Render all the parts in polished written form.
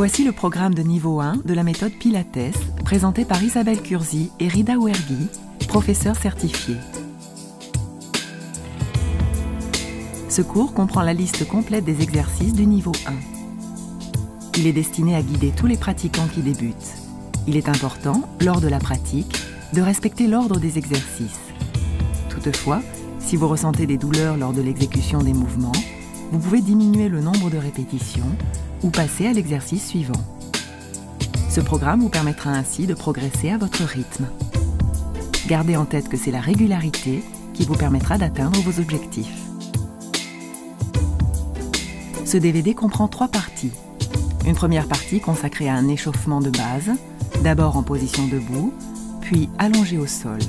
Voici le programme de niveau 1 de la méthode Pilates, présenté par Isabelle Curzi et Rida Ouergui, professeurs certifiés. Ce cours comprend la liste complète des exercices du niveau 1. Il est destiné à guider tous les pratiquants qui débutent. Il est important, lors de la pratique, de respecter l'ordre des exercices. Toutefois, si vous ressentez des douleurs lors de l'exécution des mouvements, vous pouvez diminuer le nombre de répétitions ou passer à l'exercice suivant. Ce programme vous permettra ainsi de progresser à votre rythme. Gardez en tête que c'est la régularité qui vous permettra d'atteindre vos objectifs. Ce DVD comprend 3 parties. Une première partie consacrée à un échauffement de base, d'abord en position debout, puis allongé au sol.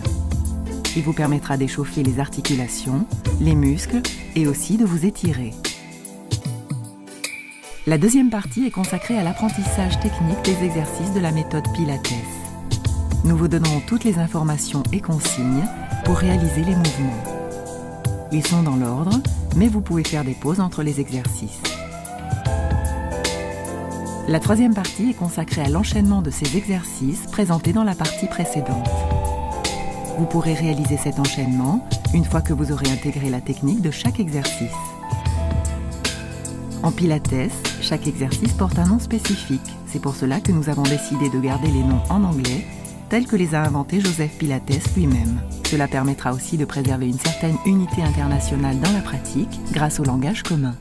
Il vous permettra d'échauffer les articulations, les muscles et aussi de vous étirer. La deuxième partie est consacrée à l'apprentissage technique des exercices de la méthode Pilates. Nous vous donnerons toutes les informations et consignes pour réaliser les mouvements. Ils sont dans l'ordre, mais vous pouvez faire des pauses entre les exercices. La troisième partie est consacrée à l'enchaînement de ces exercices présentés dans la partie précédente. Vous pourrez réaliser cet enchaînement une fois que vous aurez intégré la technique de chaque exercice. En Pilates, chaque exercice porte un nom spécifique. C'est pour cela que nous avons décidé de garder les noms en anglais, tels que les a inventés Joseph Pilates lui-même. Cela permettra aussi de préserver une certaine unité internationale dans la pratique grâce au langage commun.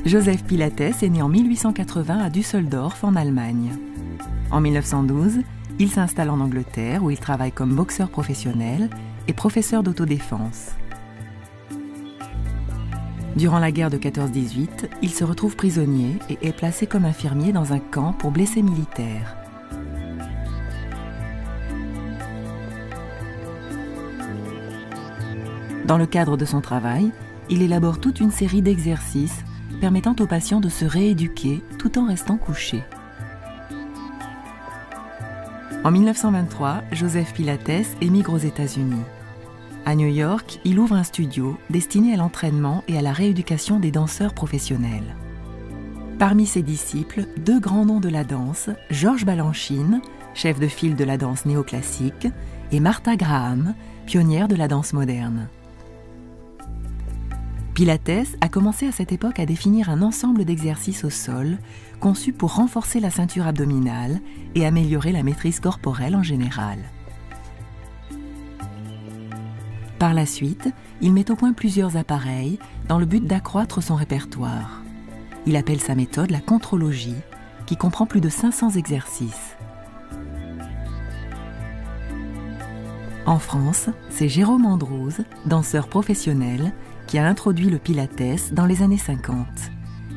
Joseph Pilates est né en 1880 à Düsseldorf, en Allemagne. En 1912, il s'installe en Angleterre où il travaille comme boxeur professionnel et professeur d'autodéfense. Durant la guerre de 14-18, il se retrouve prisonnier et est placé comme infirmier dans un camp pour blessés militaires. Dans le cadre de son travail, il élabore toute une série d'exercices permettant aux patients de se rééduquer tout en restant couchés. En 1923, Joseph Pilates émigre aux États-Unis. À New York, il ouvre un studio destiné à l'entraînement et à la rééducation des danseurs professionnels. Parmi ses disciples, 2 grands noms de la danse, George Balanchine, chef de file de la danse néoclassique, et Martha Graham, pionnière de la danse moderne. Pilates a commencé à cette époque à définir un ensemble d'exercices au sol conçus pour renforcer la ceinture abdominale et améliorer la maîtrise corporelle en général. Par la suite, il met au point plusieurs appareils dans le but d'accroître son répertoire. Il appelle sa méthode la contrologie, qui comprend plus de 500 exercices. En France, c'est Jérôme Andrews, danseur professionnel, qui a introduit le Pilates dans les années 50.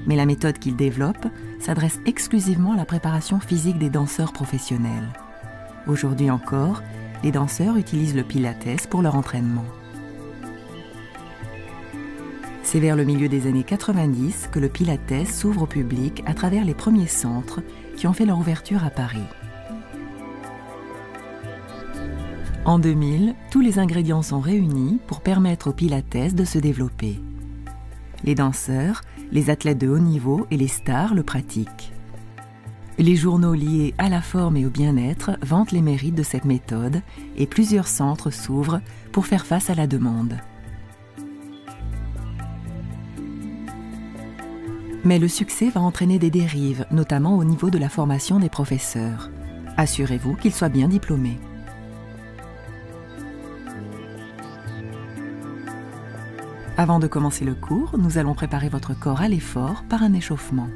Mais la méthode qu'il développe s'adresse exclusivement à la préparation physique des danseurs professionnels. Aujourd'hui encore, les danseurs utilisent le Pilates pour leur entraînement. C'est vers le milieu des années 90 que le Pilates s'ouvre au public à travers les premiers centres qui ont fait leur ouverture à Paris. En 2000, tous les ingrédients sont réunis pour permettre au Pilates de se développer. Les danseurs, les athlètes de haut niveau et les stars le pratiquent. Les journaux liés à la forme et au bien-être vantent les mérites de cette méthode et plusieurs centres s'ouvrent pour faire face à la demande. Mais le succès va entraîner des dérives, notamment au niveau de la formation des professeurs. Assurez-vous qu'ils soient bien diplômés. Avant de commencer le cours, nous allons préparer votre corps à l'effort par un échauffement.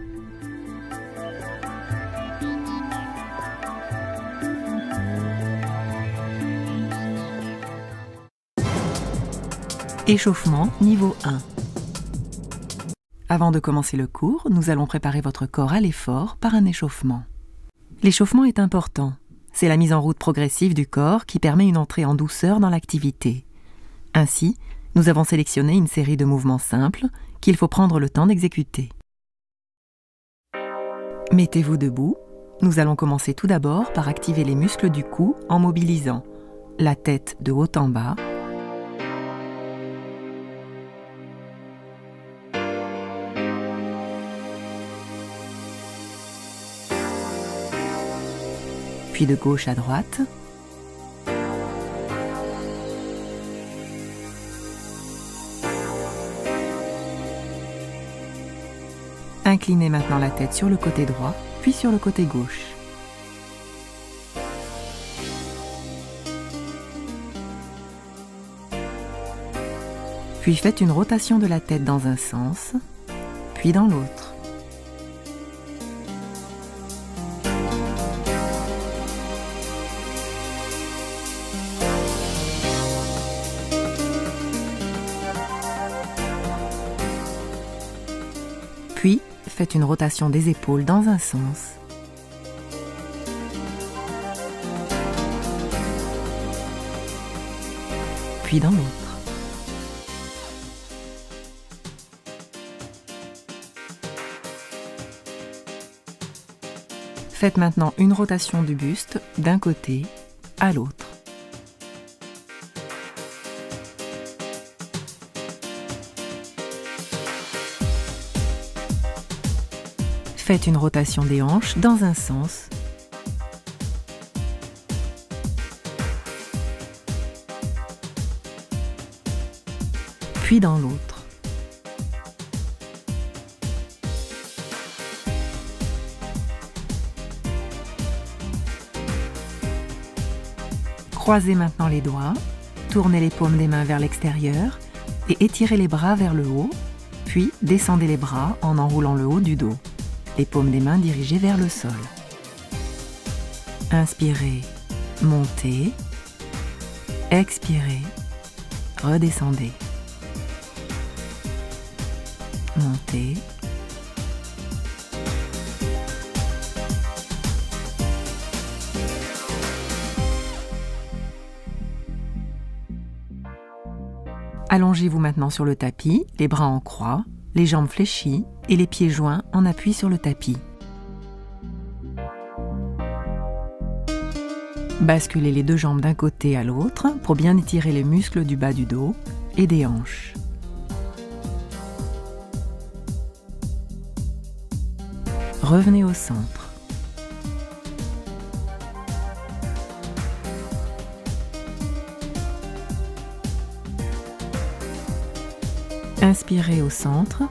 Échauffement niveau 1. Avant de commencer le cours, nous allons préparer votre corps à l'effort par un échauffement. L'échauffement est important. C'est la mise en route progressive du corps qui permet une entrée en douceur dans l'activité. Ainsi, nous avons sélectionné une série de mouvements simples qu'il faut prendre le temps d'exécuter. Mettez-vous debout. Nous allons commencer tout d'abord par activer les muscles du cou en mobilisant la tête de haut en bas. Puis de gauche à droite. Inclinez maintenant la tête sur le côté droit, puis sur le côté gauche. Puis faites une rotation de la tête dans un sens, puis dans l'autre. Puis, faites une rotation des épaules dans un sens. Puis dans l'autre. Faites maintenant une rotation du buste d'un côté à l'autre. Faites une rotation des hanches dans un sens. Puis dans l'autre. Croisez maintenant les doigts, tournez les paumes des mains vers l'extérieur et étirez les bras vers le haut, puis descendez les bras en enroulant le haut du dos. Les paumes des mains dirigées vers le sol. Inspirez, montez. Expirez, redescendez. Montez. Allongez-vous maintenant sur le tapis, les bras en croix, les jambes fléchies et les pieds joints en appui sur le tapis. Basculez les deux jambes d'un côté à l'autre pour bien étirer les muscles du bas du dos et des hanches. Revenez au centre. Inspirez au centre,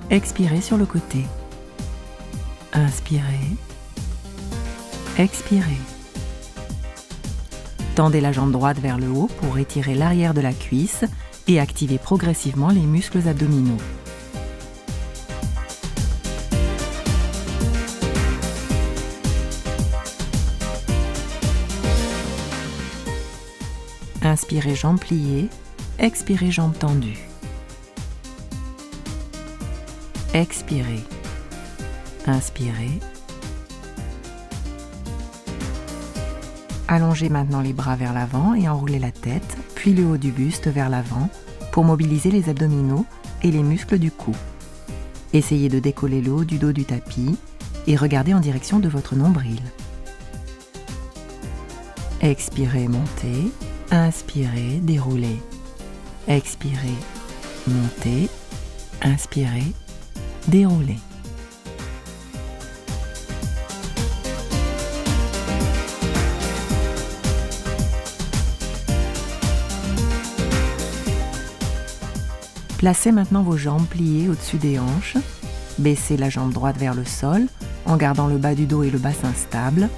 expirez sur le côté. Inspirez, expirez. Tendez la jambe droite vers le haut pour étirer l'arrière de la cuisse et activer progressivement les muscles abdominaux. Inspirez, jambes pliées, expirez, jambes tendues. Expirez, inspirez. Allongez maintenant les bras vers l'avant et enroulez la tête, puis le haut du buste vers l'avant pour mobiliser les abdominaux et les muscles du cou. Essayez de décoller le haut du dos du tapis et regardez en direction de votre nombril. Expirez, montez. Inspirez, déroulez. Expirez, montez. Inspirez, déroulez. Placez maintenant vos jambes pliées au-dessus des hanches. Baissez la jambe droite vers le sol en gardant le bas du dos et le bassin stable,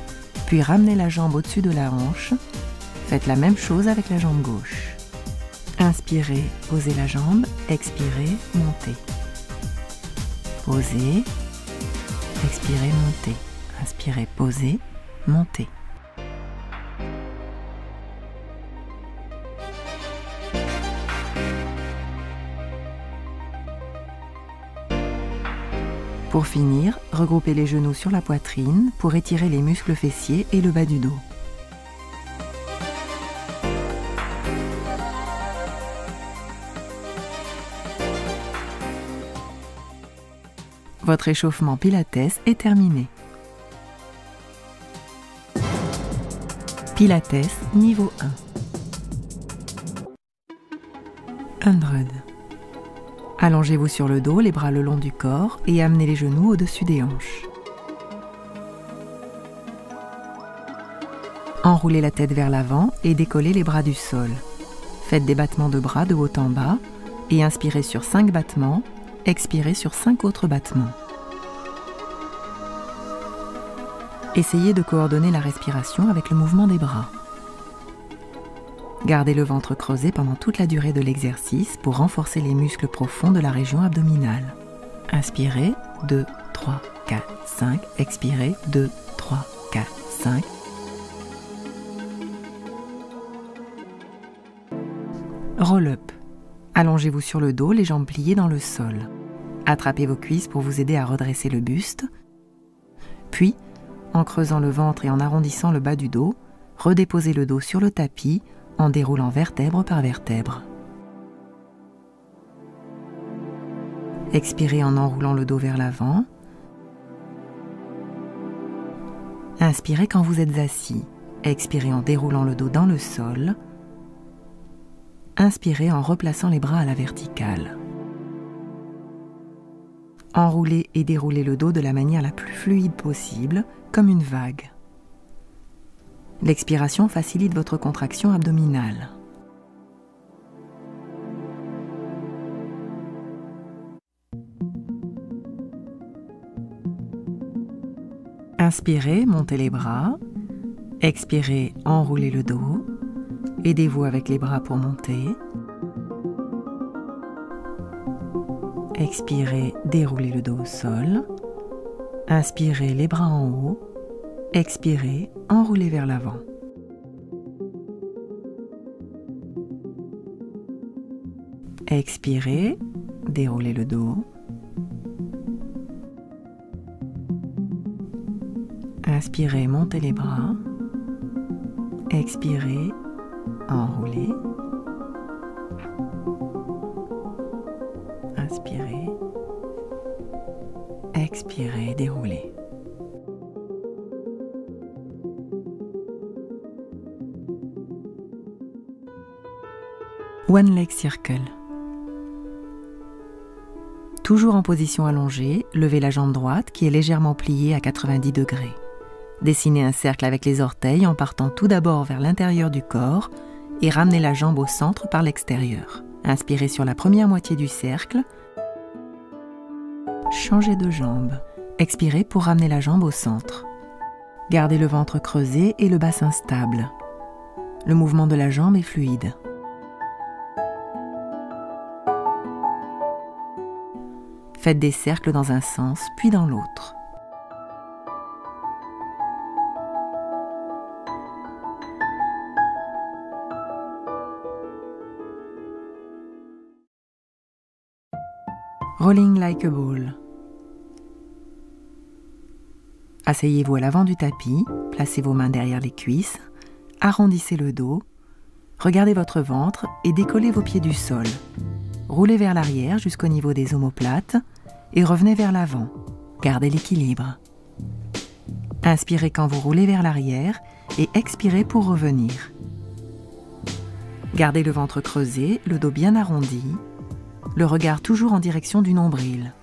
puis ramenez la jambe au-dessus de la hanche. Faites la même chose avec la jambe gauche. Inspirez, posez la jambe, expirez, montez. Posez, expirez, montez. Inspirez, posez, montez. Pour finir, regroupez les genoux sur la poitrine pour étirer les muscles fessiers et le bas du dos. Votre échauffement Pilates est terminé. Pilates niveau 1. 100. Allongez-vous sur le dos, les bras le long du corps et amenez les genoux au-dessus des hanches. Enroulez la tête vers l'avant et décollez les bras du sol. Faites des battements de bras de haut en bas et inspirez sur 5 battements, expirez sur 5 autres battements. Essayez de coordonner la respiration avec le mouvement des bras. Gardez le ventre creusé pendant toute la durée de l'exercice pour renforcer les muscles profonds de la région abdominale. Inspirez, 2, 3, 4, 5. Expirez, 2, 3, 4, 5. Roll-up. Allongez-vous sur le dos, les jambes pliées dans le sol. Attrapez vos cuisses pour vous aider à redresser le buste. Puis, en creusant le ventre et en arrondissant le bas du dos, redéposez le dos sur le tapis en déroulant vertèbre par vertèbre. Expirez en enroulant le dos vers l'avant. Inspirez quand vous êtes assis. Expirez en déroulant le dos dans le sol. Inspirez en replaçant les bras à la verticale. Enroulez et déroulez le dos de la manière la plus fluide possible, comme une vague. L'expiration facilite votre contraction abdominale. Inspirez, montez les bras. Expirez, enroulez le dos. Aidez-vous avec les bras pour monter. Expirez, déroulez le dos au sol. Inspirez, les bras en haut. Expirez, enroulez vers l'avant. Expirez, déroulez le dos. Inspirez, montez les bras. Expirez, enroulez. Inspirez. Expirez, déroulez. One leg circle. Toujours en position allongée, levez la jambe droite qui est légèrement pliée à 90 degrés. Dessinez un cercle avec les orteils en partant tout d'abord vers l'intérieur du corps et ramenez la jambe au centre par l'extérieur. Inspirez sur la première moitié du cercle. Changez de jambe. Expirez pour ramener la jambe au centre. Gardez le ventre creusé et le bassin stable. Le mouvement de la jambe est fluide. Faites des cercles dans un sens, puis dans l'autre. Rolling like a ball. Asseyez-vous à l'avant du tapis, placez vos mains derrière les cuisses, arrondissez le dos, regardez votre ventre et décollez vos pieds du sol. Roulez vers l'arrière jusqu'au niveau des omoplates et revenez vers l'avant. Gardez l'équilibre. Inspirez quand vous roulez vers l'arrière et expirez pour revenir. Gardez le ventre creusé, le dos bien arrondi, le regard toujours en direction du nombril.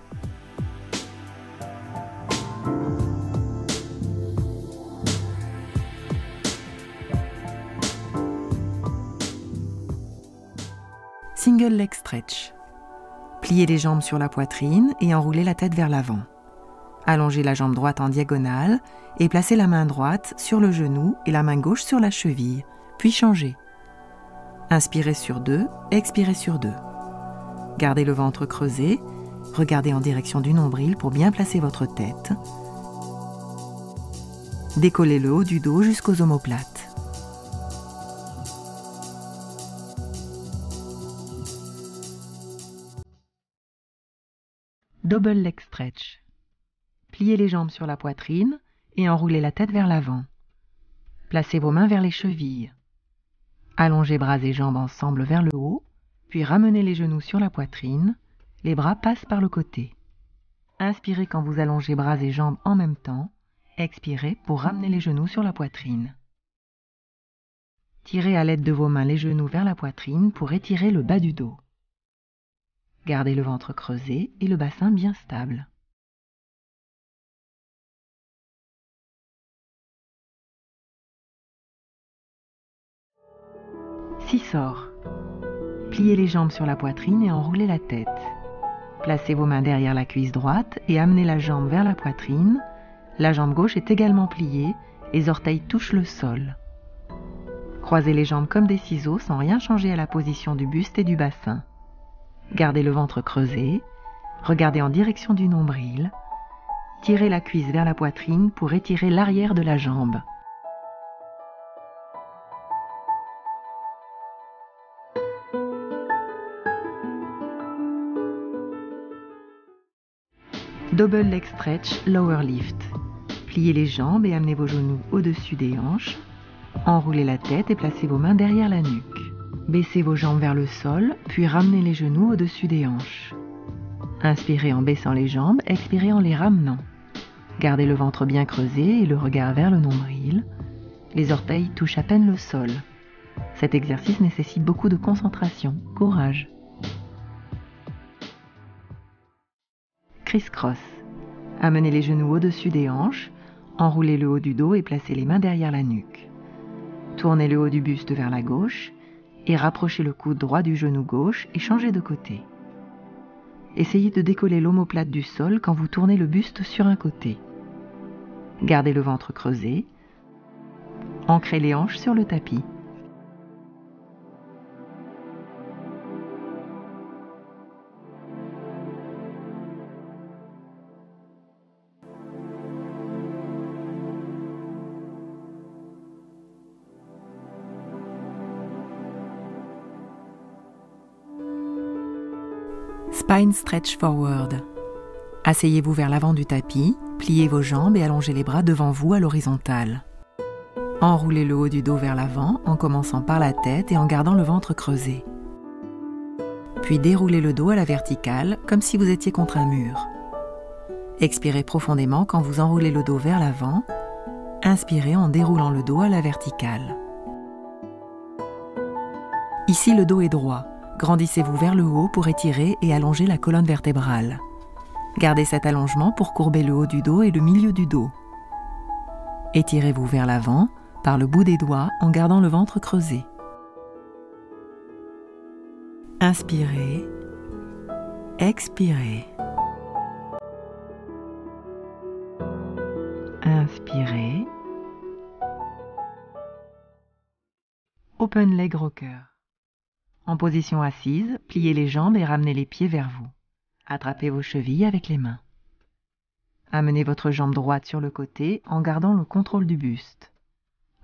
Single leg stretch. Pliez les jambes sur la poitrine et enroulez la tête vers l'avant. Allongez la jambe droite en diagonale et placez la main droite sur le genou et la main gauche sur la cheville, puis changez. Inspirez sur 2, expirez sur 2. Gardez le ventre creusé, regardez en direction du nombril pour bien placer votre tête. Décollez le haut du dos jusqu'aux omoplates. Double leg stretch. Pliez les jambes sur la poitrine et enroulez la tête vers l'avant. Placez vos mains vers les chevilles. Allongez bras et jambes ensemble vers le haut, puis ramenez les genoux sur la poitrine, les bras passent par le côté. Inspirez quand vous allongez bras et jambes en même temps, expirez pour ramener les genoux sur la poitrine. Tirez à l'aide de vos mains les genoux vers la poitrine pour étirer le bas du dos. Gardez le ventre creusé et le bassin bien stable. Sort. Pliez les jambes sur la poitrine et enroulez la tête. Placez vos mains derrière la cuisse droite et amenez la jambe vers la poitrine. La jambe gauche est également pliée, les orteils touchent le sol. Croisez les jambes comme des ciseaux sans rien changer à la position du buste et du bassin. Gardez le ventre creusé, regardez en direction du nombril. Tirez la cuisse vers la poitrine pour étirer l'arrière de la jambe. Double leg stretch, lower lift. Pliez les jambes et amenez vos genoux au-dessus des hanches. Enroulez la tête et placez vos mains derrière la nuque. Baissez vos jambes vers le sol, puis ramenez les genoux au-dessus des hanches. Inspirez en baissant les jambes, expirez en les ramenant. Gardez le ventre bien creusé et le regard vers le nombril. Les orteils touchent à peine le sol. Cet exercice nécessite beaucoup de concentration. Courage. Criss-cross. Amenez les genoux au-dessus des hanches, enroulez le haut du dos et placez les mains derrière la nuque. Tournez le haut du buste vers la gauche et rapprochez le coude droit du genou gauche et changez de côté. Essayez de décoller l'omoplate du sol quand vous tournez le buste sur un côté. Gardez le ventre creusé. Ancrez les hanches sur le tapis. Spine stretch forward. Asseyez-vous vers l'avant du tapis, pliez vos jambes et allongez les bras devant vous à l'horizontale. Enroulez le haut du dos vers l'avant en commençant par la tête et en gardant le ventre creusé. Puis déroulez le dos à la verticale comme si vous étiez contre un mur. Expirez profondément quand vous enroulez le dos vers l'avant. Inspirez en déroulant le dos à la verticale. Ici, le dos est droit. Grandissez-vous vers le haut pour étirer et allonger la colonne vertébrale. Gardez cet allongement pour courber le haut du dos et le milieu du dos. Étirez-vous vers l'avant par le bout des doigts en gardant le ventre creusé. Inspirez, expirez. Inspirez. Open leg rocker. En position assise, pliez les jambes et ramenez les pieds vers vous. Attrapez vos chevilles avec les mains. Amenez votre jambe droite sur le côté en gardant le contrôle du buste.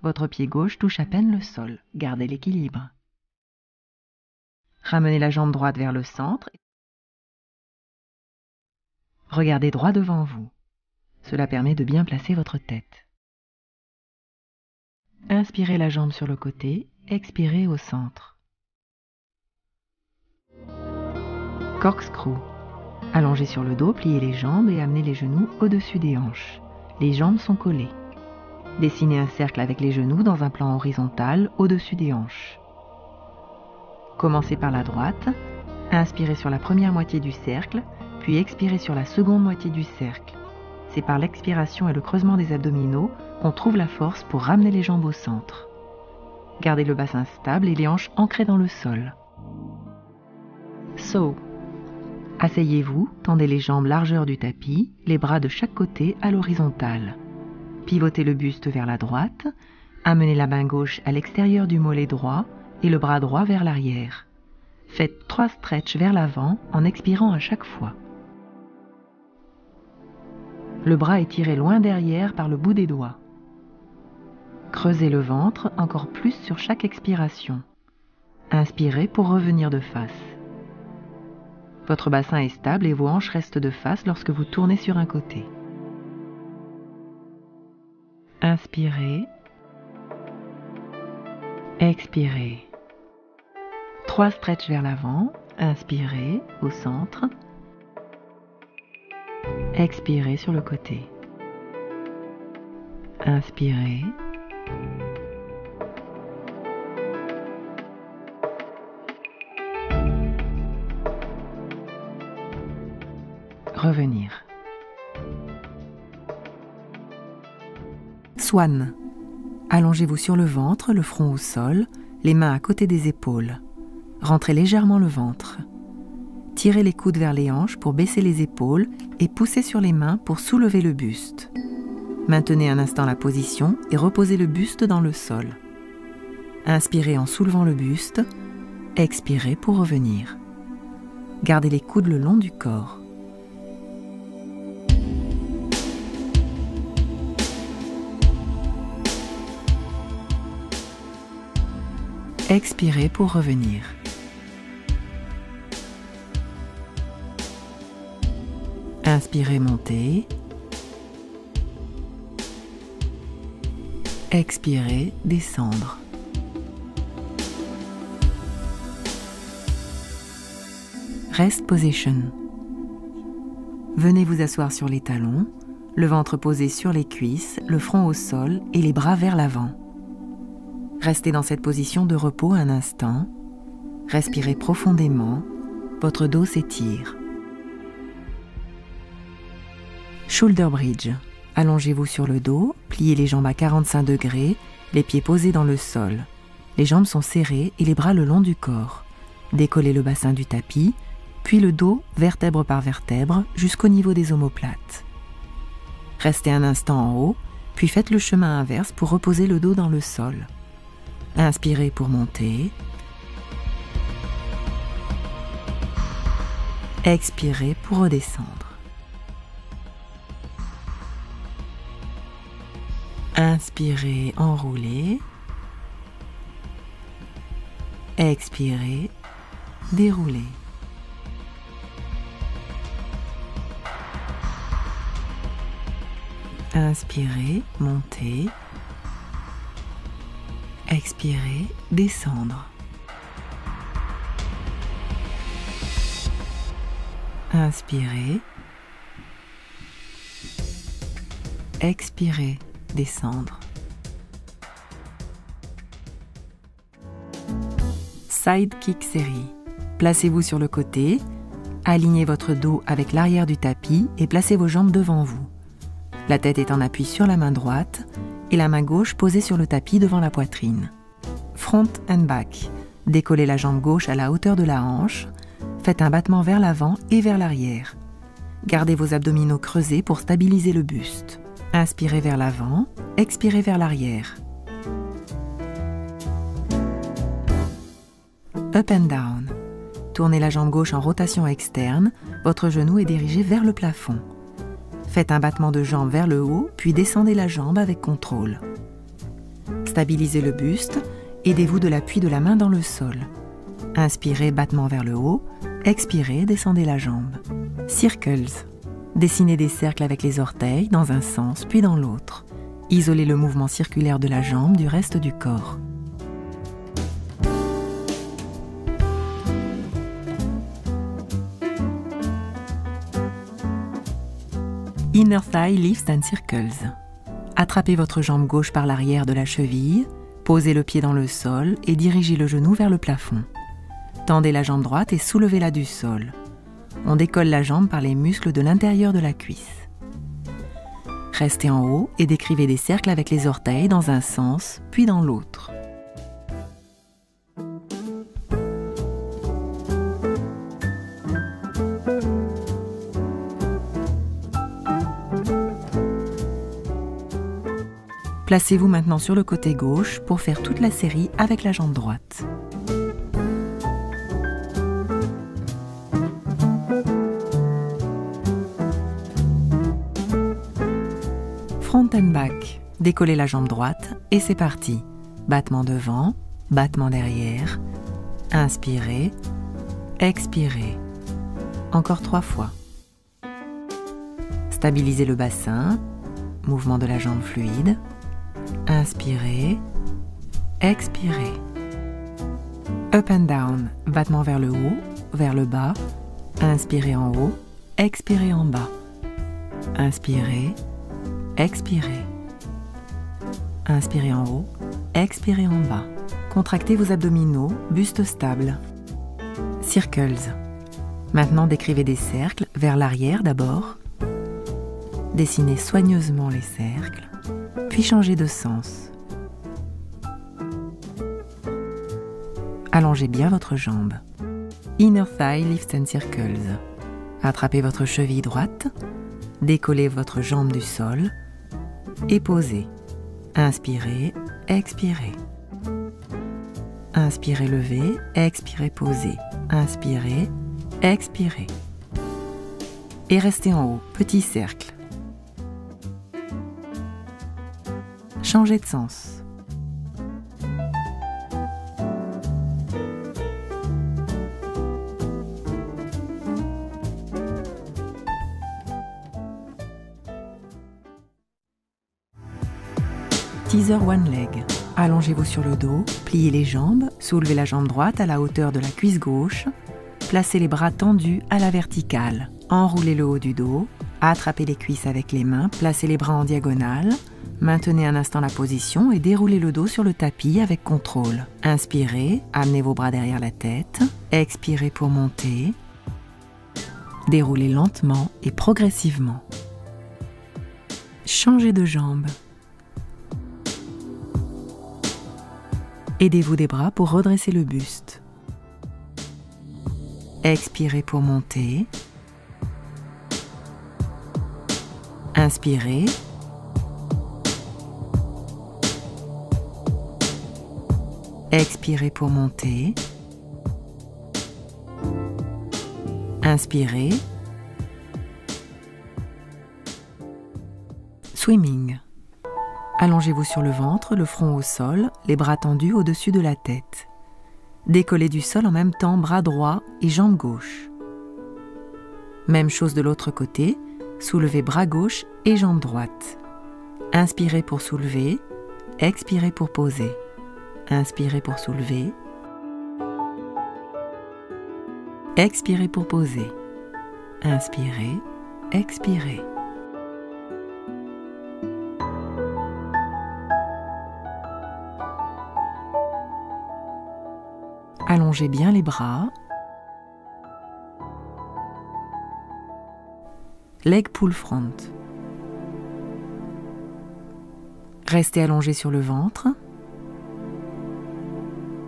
Votre pied gauche touche à peine le sol. Gardez l'équilibre. Ramenez la jambe droite vers le centre. Regardez droit devant vous. Cela permet de bien placer votre tête. Inspirez la jambe sur le côté, expirez au centre. Corkscrew. Allongez sur le dos, pliez les jambes et amenez les genoux au-dessus des hanches. Les jambes sont collées. Dessinez un cercle avec les genoux dans un plan horizontal au-dessus des hanches. Commencez par la droite. Inspirez sur la première moitié du cercle, puis expirez sur la seconde moitié du cercle. C'est par l'expiration et le creusement des abdominaux qu'on trouve la force pour ramener les jambes au centre. Gardez le bassin stable et les hanches ancrées dans le sol. Saw. Asseyez-vous, tendez les jambes largeur du tapis, les bras de chaque côté à l'horizontale. Pivotez le buste vers la droite, amenez la main gauche à l'extérieur du mollet droit et le bras droit vers l'arrière. Faites 3 stretches vers l'avant en expirant à chaque fois. Le bras est tiré loin derrière par le bout des doigts. Creusez le ventre encore plus sur chaque expiration. Inspirez pour revenir de face. Votre bassin est stable et vos hanches restent de face lorsque vous tournez sur un côté. Inspirez. Expirez. 3 stretches vers l'avant. Inspirez au centre. Expirez sur le côté. Inspirez. revenir. Swan. Allongez-vous sur le ventre, le front au sol, les mains à côté des épaules. Rentrez légèrement le ventre. Tirez les coudes vers les hanches pour baisser les épaules et poussez sur les mains pour soulever le buste. Maintenez un instant la position et reposez le buste dans le sol. Inspirez en soulevant le buste, expirez pour revenir. Gardez les coudes le long du corps. Expirez pour revenir. Inspirez, montez. Expirez, descendre. Rest position. Venez vous asseoir sur les talons, le ventre posé sur les cuisses, le front au sol et les bras vers l'avant. Restez dans cette position de repos un instant. Respirez profondément. Votre dos s'étire. Shoulder bridge. Allongez-vous sur le dos, pliez les jambes à 45 degrés, les pieds posés dans le sol. Les jambes sont serrées et les bras le long du corps. Décollez le bassin du tapis, puis le dos, vertèbre par vertèbre, jusqu'au niveau des omoplates. Restez un instant en haut, puis faites le chemin inverse pour reposer le dos dans le sol. Inspirez pour monter. Expirez pour redescendre. Inspirez, enroulez. Expirez, déroulez. Inspirez, montez. Expirez, descendre. Inspirez. Expirez, descendre. Side kick série. Placez-vous sur le côté, alignez votre dos avec l'arrière du tapis et placez vos jambes devant vous. La tête est en appui sur la main droite et la main gauche posée sur le tapis devant la poitrine. Front and back. Décollez la jambe gauche à la hauteur de la hanche. Faites un battement vers l'avant et vers l'arrière. Gardez vos abdominaux creusés pour stabiliser le buste. Inspirez vers l'avant, expirez vers l'arrière. Up and down. Tournez la jambe gauche en rotation externe, votre genou est dirigé vers le plafond. Faites un battement de jambe vers le haut, puis descendez la jambe avec contrôle. Stabilisez le buste, aidez-vous de l'appui de la main dans le sol. Inspirez, battement vers le haut, expirez, descendez la jambe. Circles. Dessinez des cercles avec les orteils dans un sens puis dans l'autre. Isolez le mouvement circulaire de la jambe du reste du corps. Inner thigh lifts and circles. Attrapez votre jambe gauche par l'arrière de la cheville, posez le pied dans le sol et dirigez le genou vers le plafond. Tendez la jambe droite et soulevez-la du sol. On décolle la jambe par les muscles de l'intérieur de la cuisse. Restez en haut et décrivez des cercles avec les orteils dans un sens, puis dans l'autre. Placez-vous maintenant sur le côté gauche pour faire toute la série avec la jambe droite. Front and back. Décollez la jambe droite et c'est parti. Battement devant, battement derrière. Inspirez, expirez. Encore 3 fois. Stabilisez le bassin. Mouvement de la jambe fluide. Inspirez, expirez. Up and down, battement vers le haut, vers le bas. Inspirez en haut, expirez en bas. Inspirez, expirez. Inspirez en haut, expirez en bas. Contractez vos abdominaux, buste stable. Circles. Maintenant, décrivez des cercles vers l'arrière d'abord. Dessinez soigneusement les cercles, puis changez de sens. Allongez bien votre jambe. Inner thigh lifts and circles. Attrapez votre cheville droite, décollez votre jambe du sol et posez. Inspirez, expirez. Inspirez, levez, expirez, posez. Inspirez, expirez. Et restez en haut, petit cercle. Changez de sens. Teaser one leg. Allongez-vous sur le dos, pliez les jambes, soulevez la jambe droite à la hauteur de la cuisse gauche, placez les bras tendus à la verticale, enroulez le haut du dos, attrapez les cuisses avec les mains, placez les bras en diagonale, maintenez un instant la position et déroulez le dos sur le tapis avec contrôle. Inspirez, amenez vos bras derrière la tête, expirez pour monter, déroulez lentement et progressivement. Changez de jambe. Aidez-vous des bras pour redresser le buste. Expirez pour monter. Inspirez. Expirez pour monter. Inspirez. Swimming. Allongez-vous sur le ventre, le front au sol, les bras tendus au-dessus de la tête. Décollez du sol en même temps bras droit et jambe gauche. Même chose de l'autre côté, soulevez bras gauche et jambe droite. Inspirez pour soulever, expirez pour poser. Inspirez pour soulever, expirez pour poser. Inspirez, expirez. Allongez bien les bras. Leg pull front. Restez allongé sur le ventre.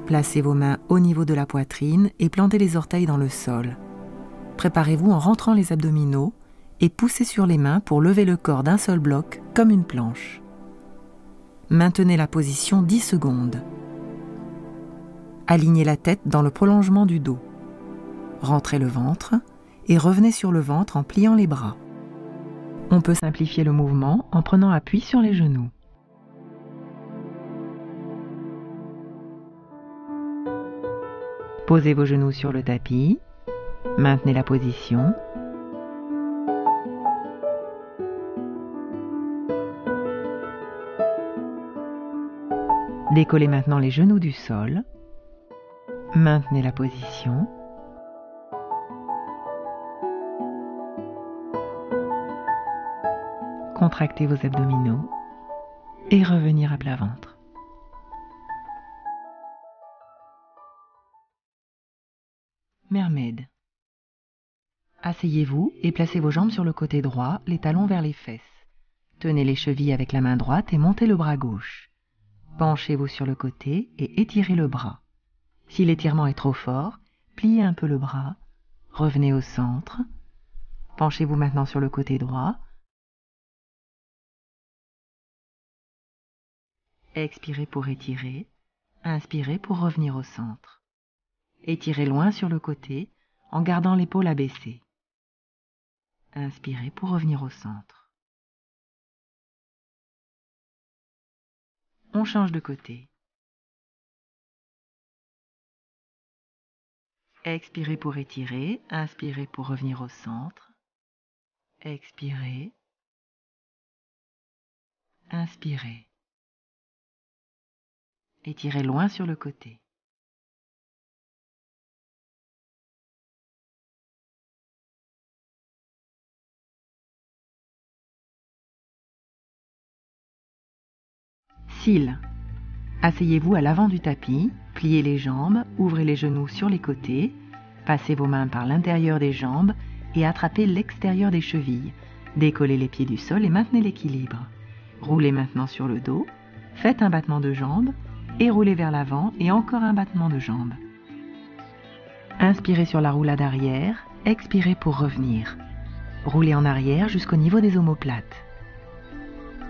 Placez vos mains au niveau de la poitrine et plantez les orteils dans le sol. Préparez-vous en rentrant les abdominaux et poussez sur les mains pour lever le corps d'un seul bloc comme une planche. Maintenez la position 10 secondes. Alignez la tête dans le prolongement du dos. Rentrez le ventre et revenez sur le ventre en pliant les bras. On peut simplifier le mouvement en prenant appui sur les genoux. Posez vos genoux sur le tapis. Maintenez la position. Décollez maintenant les genoux du sol. Maintenez la position. Contractez vos abdominaux et revenir à plat ventre. Mermaid. Asseyez-vous et placez vos jambes sur le côté droit, les talons vers les fesses. Tenez les chevilles avec la main droite et montez le bras gauche. Penchez-vous sur le côté et étirez le bras. Si l'étirement est trop fort, pliez un peu le bras, revenez au centre. Penchez-vous maintenant sur le côté droit. Expirez pour étirer, inspirez pour revenir au centre. Étirez loin sur le côté en gardant l'épaule abaissée. Inspirez pour revenir au centre. On change de côté. Expirez pour étirer, inspirez pour revenir au centre. Expirez. Inspirez. Étirez loin sur le côté. Cils. Asseyez-vous à l'avant du tapis, pliez les jambes, ouvrez les genoux sur les côtés, Passez vos mains par l'intérieur des jambes et attrapez l'extérieur des chevilles. Décollez les pieds du sol et maintenez l'équilibre. Roulez maintenant sur le dos, faites un battement de jambes et roulez vers l'avant et encore un battement de jambes. Inspirez sur la roulade arrière, expirez pour revenir. Roulez en arrière jusqu'au niveau des omoplates.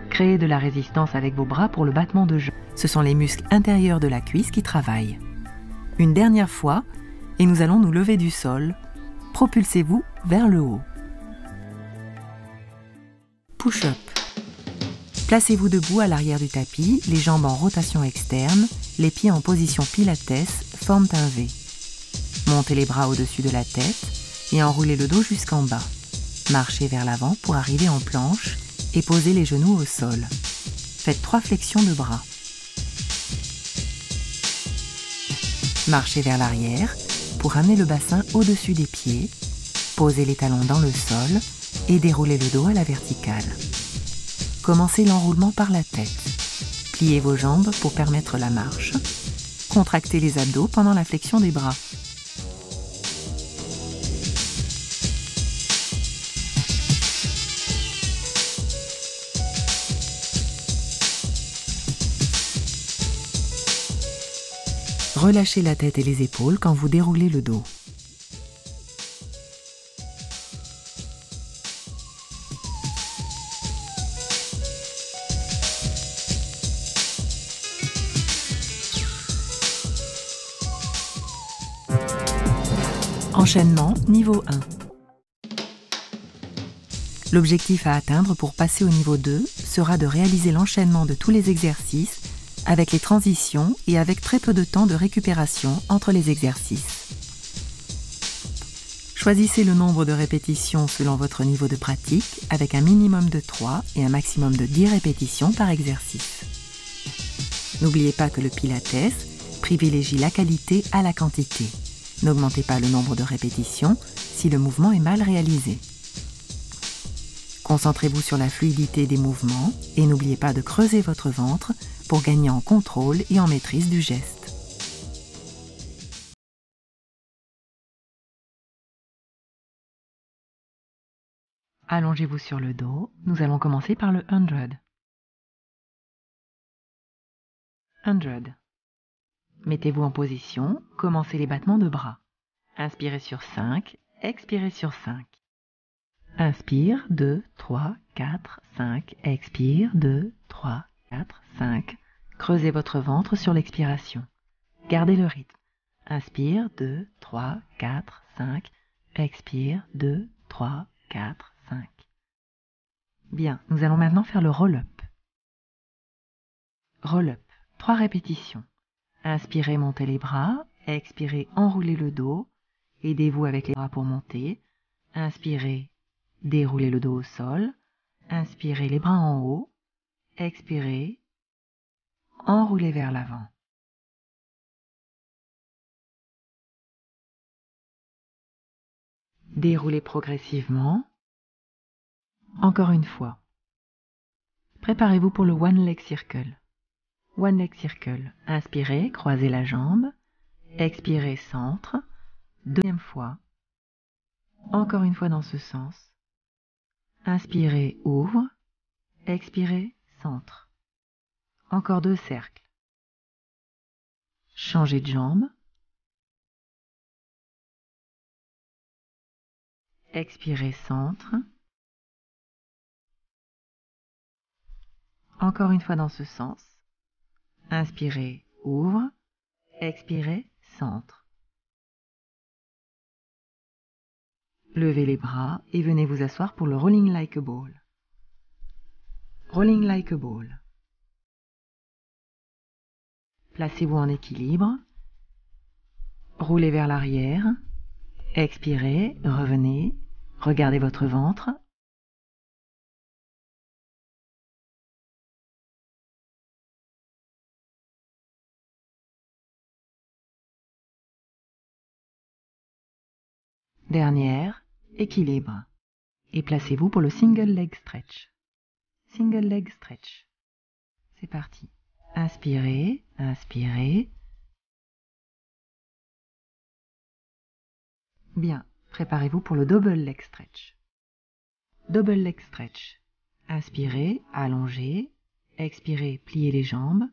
Créez de la résistance avec vos bras pour le battement de jambes. Ce sont les muscles intérieurs de la cuisse qui travaillent. Une dernière fois, et nous allons nous lever du sol. Propulsez-vous vers le haut. Push-up. Placez-vous debout à l'arrière du tapis, les jambes en rotation externe, les pieds en position pilates forment un V. Montez les bras au-dessus de la tête et enroulez le dos jusqu'en bas. Marchez vers l'avant pour arriver en planche et posez les genoux au sol. Faites 3 flexions de bras. Marchez vers l'arrière pour amener le bassin au-dessus des pieds. Posez les talons dans le sol et déroulez le dos à la verticale. Commencez l'enroulement par la tête. Pliez vos jambes pour permettre la marche. Contractez les abdos pendant la flexion des bras. Relâchez la tête et les épaules quand vous déroulez le dos. Enchaînement niveau 1. L'objectif à atteindre pour passer au niveau 2 sera de réaliser l'enchaînement de tous les exercices avec les transitions et avec très peu de temps de récupération entre les exercices. Choisissez le nombre de répétitions selon votre niveau de pratique avec un minimum de 3 et un maximum de 10 répétitions par exercice. N'oubliez pas que le Pilates privilégie la qualité à la quantité. N'augmentez pas le nombre de répétitions si le mouvement est mal réalisé. Concentrez-vous sur la fluidité des mouvements et n'oubliez pas de creuser votre ventre pour gagner en contrôle et en maîtrise du geste. Allongez-vous sur le dos. Nous allons commencer par le 100. 100. Mettez-vous en position, commencez les battements de bras. Inspirez sur 5, expirez sur 5. Inspire, 2, 3, 4, 5. Expire, 2, 3, 4, 5. Creusez votre ventre sur l'expiration. Gardez le rythme. Inspire, 2, 3, 4, 5. Expire, 2, 3, 4, 5. Bien, nous allons maintenant faire le roll-up. Roll-up, 3 répétitions. Inspirez, montez les bras. Expirez, enroulez le dos. Aidez-vous avec les bras pour monter. Inspirez, déroulez le dos au sol. Inspirez, les bras en haut. Expirez, enroulez vers l'avant. Déroulez progressivement. Encore une fois. Préparez-vous pour le One Leg Circle. One Leg Circle. Inspirez, croisez la jambe. Expirez, centre. Deuxième fois. Encore une fois dans ce sens. Inspirez, ouvre. Expirez, centre. Encore 2 cercles. Changez de jambe. Expirez, centre. Encore une fois dans ce sens. Inspirez, ouvre. Expirez, centre. Levez les bras et venez vous asseoir pour le Rolling Like a Ball. Rolling Like a Ball. Placez-vous en équilibre. Roulez vers l'arrière. Expirez, revenez. Regardez votre ventre. Dernière, équilibre. Et placez-vous pour le Single Leg Stretch. Single Leg Stretch. C'est parti. Inspirez, inspirez. Bien, préparez-vous pour le double leg stretch. Double leg stretch. Inspirez, allongez. Expirez, pliez les jambes.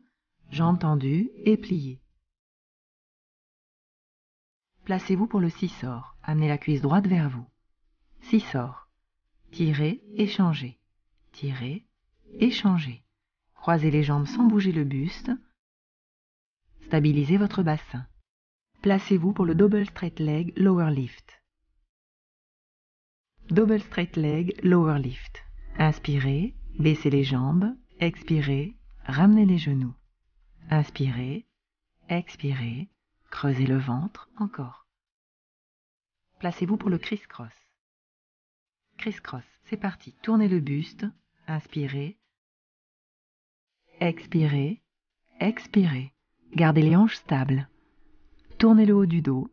Jambes tendues et pliées. Placez-vous pour le scissor. Amenez la cuisse droite vers vous. Scissor. Tirez, échangez. Tirez, échangez. Croisez les jambes sans bouger le buste. Stabilisez votre bassin. Placez-vous pour le double straight leg lower lift. Double straight leg lower lift. Inspirez, baissez les jambes. Expirez, ramenez les genoux. Inspirez, expirez, creusez le ventre, encore. Placez-vous pour le criss-cross. Criss-cross, c'est parti. Tournez le buste, inspirez, expirez, expirez. Gardez les hanches stables. Tournez le haut du dos.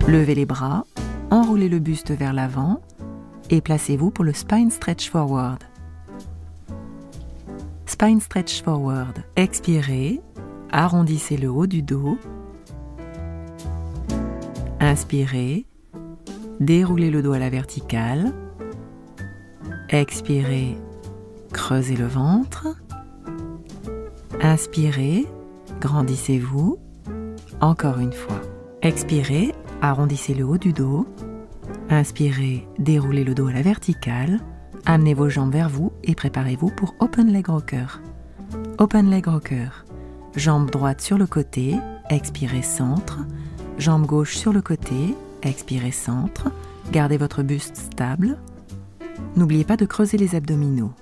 Levez les bras, enroulez le buste vers l'avant et placez-vous pour le spine stretch forward. Spine stretch forward. Expirez, arrondissez le haut du dos. Inspirez, déroulez le dos à la verticale. Expirez, creusez le ventre. Inspirez, grandissez-vous. Encore une fois. Expirez, arrondissez le haut du dos. Inspirez, déroulez le dos à la verticale. Amenez vos jambes vers vous et préparez-vous pour Open Leg Rocker. Open Leg Rocker. Jambe droite sur le côté, expirez centre. Jambe gauche sur le côté, expirez centre. Gardez votre buste stable. N'oubliez pas de creuser les abdominaux.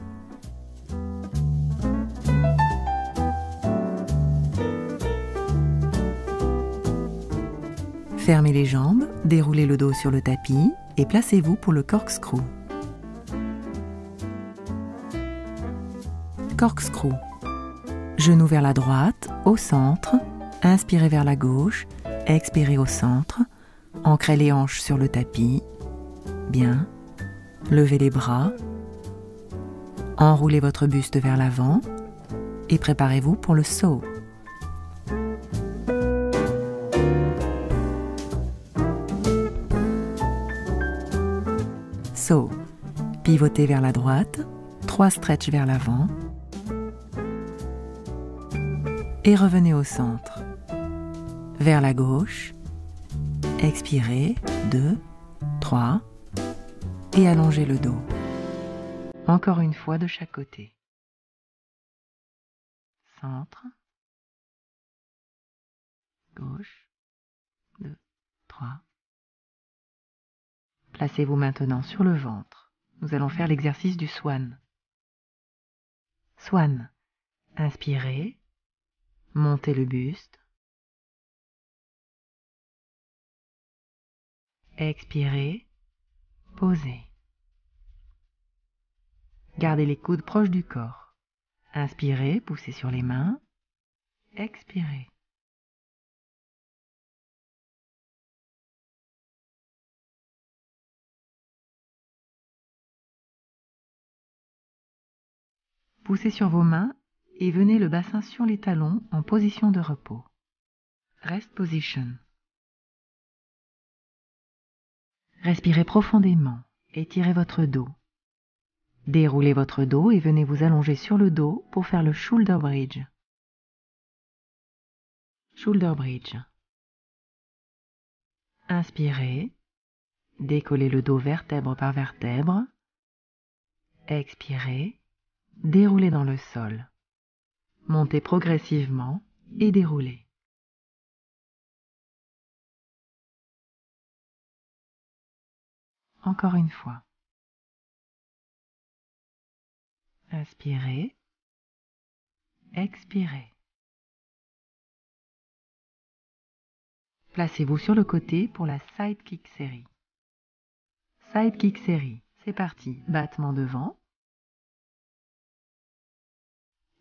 Fermez les jambes, déroulez le dos sur le tapis et placez-vous pour le corkscrew. Corkscrew. Genoux vers la droite, au centre. Inspirez vers la gauche, expirez au centre. Ancrez les hanches sur le tapis. Bien. Levez les bras. Enroulez votre buste vers l'avant et préparez-vous pour le saut. Saut. Pivotez vers la droite, 3 stretches vers l'avant et revenez au centre. Vers la gauche, expirez, 2, 3 et allongez le dos. Encore une fois de chaque côté. Centre, gauche, 2, 3. Placez-vous maintenant sur le ventre. Nous allons faire l'exercice du swan. Swan. Inspirez. Montez le buste. Expirez. Posez. Gardez les coudes proches du corps. Inspirez, poussez sur les mains. Expirez. Poussez sur vos mains et venez le bassin sur les talons en position de repos. Rest position. Respirez profondément, étirez votre dos. Déroulez votre dos et venez vous allonger sur le dos pour faire le shoulder bridge. Shoulder bridge. Inspirez, décollez le dos vertèbre par vertèbre. Expirez, déroulez dans le sol. Montez progressivement et déroulez. Encore une fois. Inspirez, expirez. Placez-vous sur le côté pour la side kick série. Side kick série, c'est parti. Battement devant.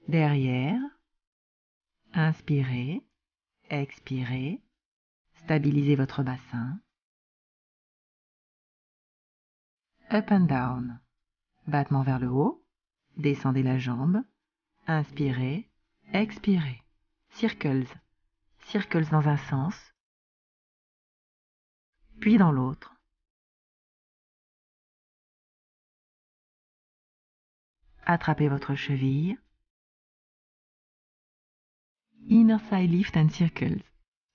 Derrière. Inspirez, expirez, stabilisez votre bassin. Up and down, battement vers le haut, descendez la jambe, inspirez, expirez. Circles, circles dans un sens, puis dans l'autre. Attrapez votre cheville. Inner side lift and circles.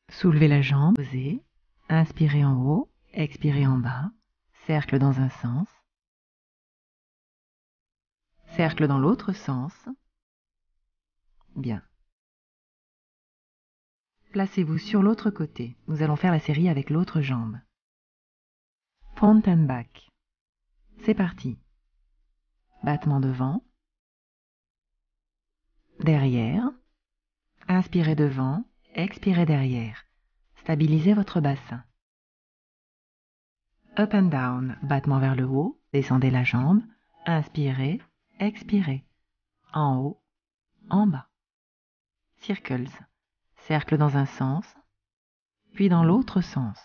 Soulevez la jambe, posez, inspirez en haut, expirez en bas, cercle dans un sens, cercle dans l'autre sens. Bien. Placez-vous sur l'autre côté. Nous allons faire la série avec l'autre jambe. Front and back. C'est parti. Battement devant, derrière, inspirez devant, expirez derrière. Stabilisez votre bassin. Up and down, battement vers le haut, descendez la jambe, inspirez, expirez. En haut, en bas. Circles, cercle dans un sens, puis dans l'autre sens.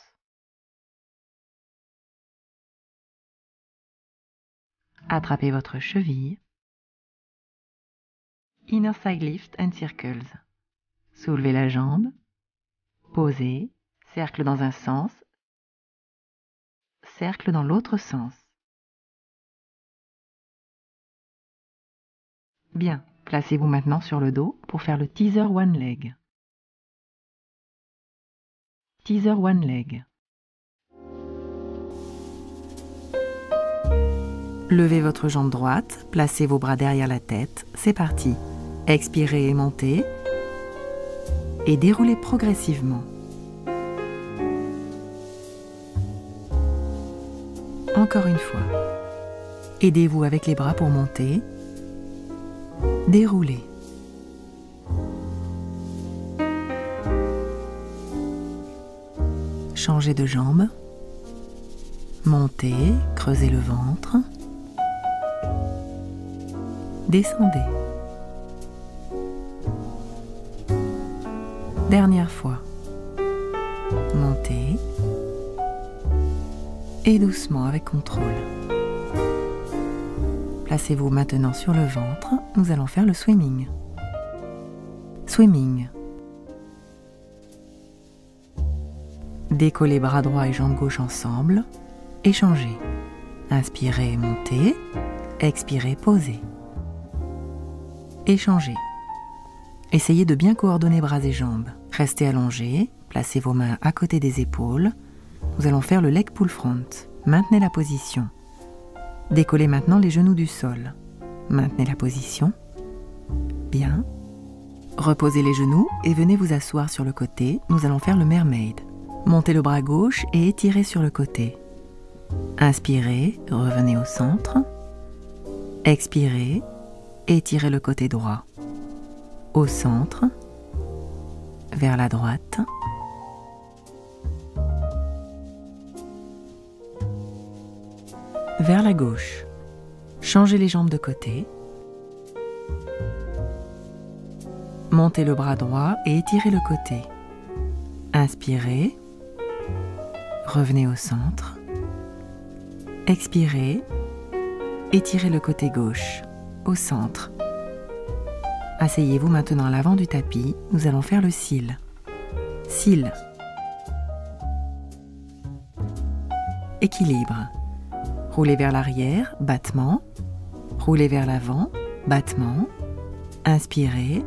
Attrapez votre cheville. Inner side lift and circles. Soulevez la jambe. Posez. Cercle dans un sens. Cercle dans l'autre sens. Bien. Placez-vous maintenant sur le dos pour faire le teaser one leg. Teaser one leg. Levez votre jambe droite, placez vos bras derrière la tête, c'est parti. Expirez et montez. Et déroulez progressivement. Encore une fois. Aidez-vous avec les bras pour monter. Déroulez. Changez de jambe. Montez, creusez le ventre. Descendez. Dernière fois. Montez. Et doucement avec contrôle. Placez-vous maintenant sur le ventre. Nous allons faire le swimming. Swimming. Décollez bras droit et jambes gauche ensemble. Échangez. Inspirez, montez. Expirez, posez. Échangez. Essayez de bien coordonner bras et jambes. Restez allongé, placez vos mains à côté des épaules. Nous allons faire le leg pull front. Maintenez la position. Décollez maintenant les genoux du sol. Maintenez la position. Bien. Reposez les genoux et venez vous asseoir sur le côté. Nous allons faire le mermaid. Montez le bras gauche et étirez sur le côté. Inspirez, revenez au centre. Expirez. Étirez le côté droit. Au centre, vers la droite. Vers la gauche. Changez les jambes de côté. Montez le bras droit et étirez le côté. Inspirez. Revenez au centre. Expirez. Étirez le côté gauche. Au centre. Asseyez-vous maintenant à l'avant du tapis. Nous allons faire le seal. Seal. Équilibre. Roulez vers l'arrière, battement. Roulez vers l'avant, battement. Inspirez,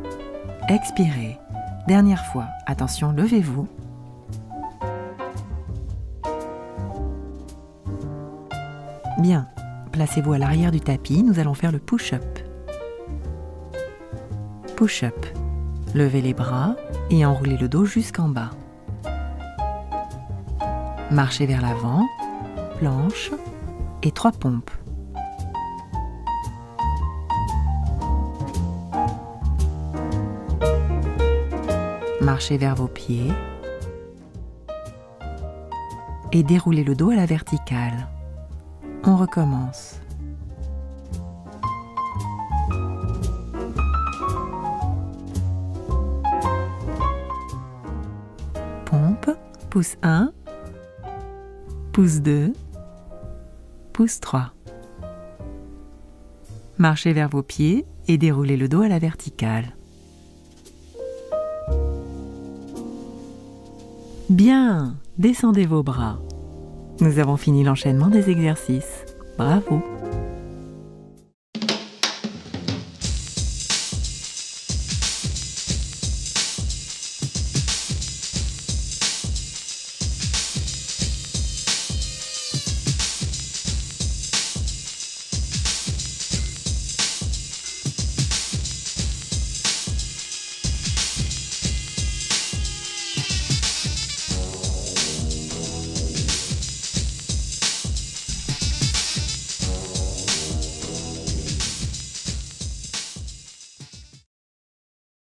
expirez. Dernière fois. Attention, levez-vous. Bien. Placez-vous à l'arrière du tapis, nous allons faire le push-up. Push-up. Levez les bras et enroulez le dos jusqu'en bas. Marchez vers l'avant, planche et 3 pompes. Marchez vers vos pieds et déroulez le dos à la verticale. On recommence. pouce 1, pouce 2, pouce 3. Marchez vers vos pieds et déroulez le dos à la verticale. Bien, descendez vos bras. Nous avons fini l'enchaînement des exercices. Bravo!